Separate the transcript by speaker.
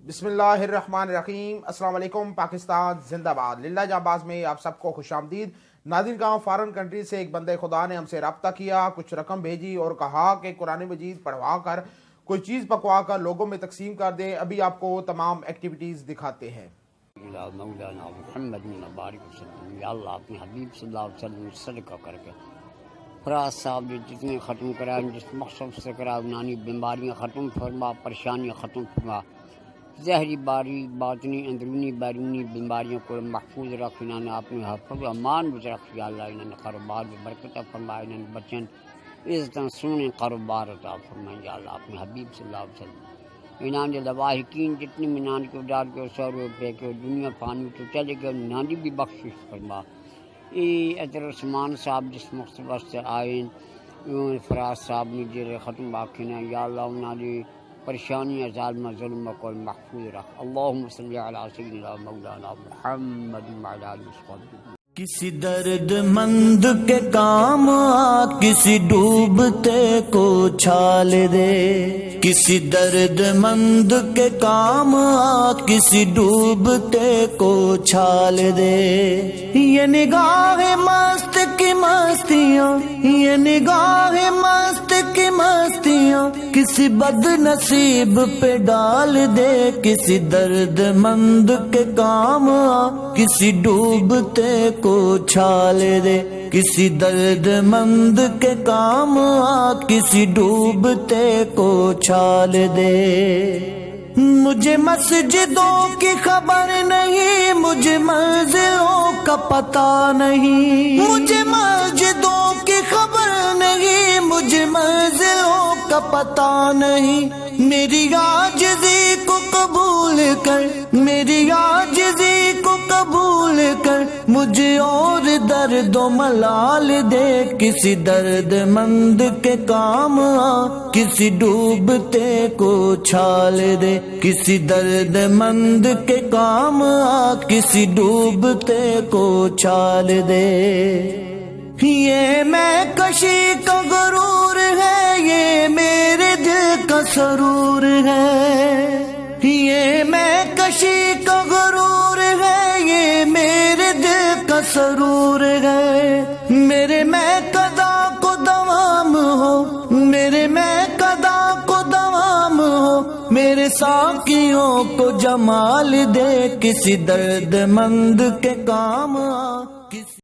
Speaker 1: بسم اللہ الرحمن الرحیم۔ السلام علیکم پاکستان زندہ باد۔ للہ جانباز میں آپ سب کو خوش آمدید۔ ناظرین، گاؤں فارن کنٹری سے ایک بندے خدا نے ہم سے رابطہ کیا، کچھ رقم بھیجی اور کہا کہ قرآن مجید پڑھوا کر کوئی چیز پکوا کر لوگوں میں تقسیم کر دیں۔ ابھی آپ کو تمام ایکٹیویٹیز دکھاتے ہیں۔
Speaker 2: مولانا محمد مبارک وسلم، یا اللہ اپنے حبیب صلی اللہ علیہ وسلم صدقہ کر کے فراز صاحب نے جتنے ختم کرائے، جس مقصد سے کرا، نانی بیماریاں ختم فرما، پریشانیاں ختم فرما، ظاہری باری باطنی اندرونی بیرونی بیماریوں کو محفوظ رکھ، انہوں نے اپنے حفظ و امان میں رکھ، یا اللہ انہوں نے کاروبار میں برکت فرمائے، انہوں نے بچن عزت سونے کاروبار عطا فرمائے، یا اللہ اپنے حبیب صلی اللہ علیہ وسلم انہوں نے لواحقین جتنی منان کے ڈال کے 100 روپے کے دنیا پانی تو چلے گئے، انہوں نے بھی بخشش فرما۔ ادھر عثمان صاحب جس مقصد سے آئے، فراز صاحب نے جیل ختم باقینا، یا اللہ انہوں نے پریشانی ظالمہ ظلم کو محفوظ رکھ۔ اللہم صلی علی سیدنا مولانا محمد وعلی آلہ وصحبہ۔
Speaker 3: کسی درد مند کے کام آ، کسی ڈوبتے کو چھال دے، کسی درد مند کے کام آ، کسی ڈوبتے کو چھال دے۔ یہ نگاہ مست کی مستیاں، یہ نگاہ مست کی مستیاں کسی بد نصیب پہ ڈال دے، کسی درد مند کے کام آ، کسی ڈوبتے کو چھال دے، کسی درد مند کے کام آ، کسی ڈوبتے کو چھال دے۔ مجھے مسجدوں کی خبر نہیں، مجھے منزلوں کا پتہ نہیں، مجھے مسجدوں کی خبر نہیں، مجھے منزلوں کا پتہ نہیں۔ میری عاجزی کو قبول کر، میری عاجزی کو قبول کر، مجھے اور درد و ملال دے، کسی درد مند کے کام آ، کسی ڈوبتے کو چھال دے، کسی درد مند کے کام آ، کسی ڈوبتے کو چھال دے۔ یہ میں کشی کا غرور ہے، یہ میرے دل کا سرور ہے، یہ میں کشی کا غرور ہے، یہ میرے دل کا سرور ہے۔ میرے میں قضا کو دوام ہو، میرے میں قضا کو دوام ہو، میرے ساقیوں کو جمال دے، کسی درد مند کے کام آ۔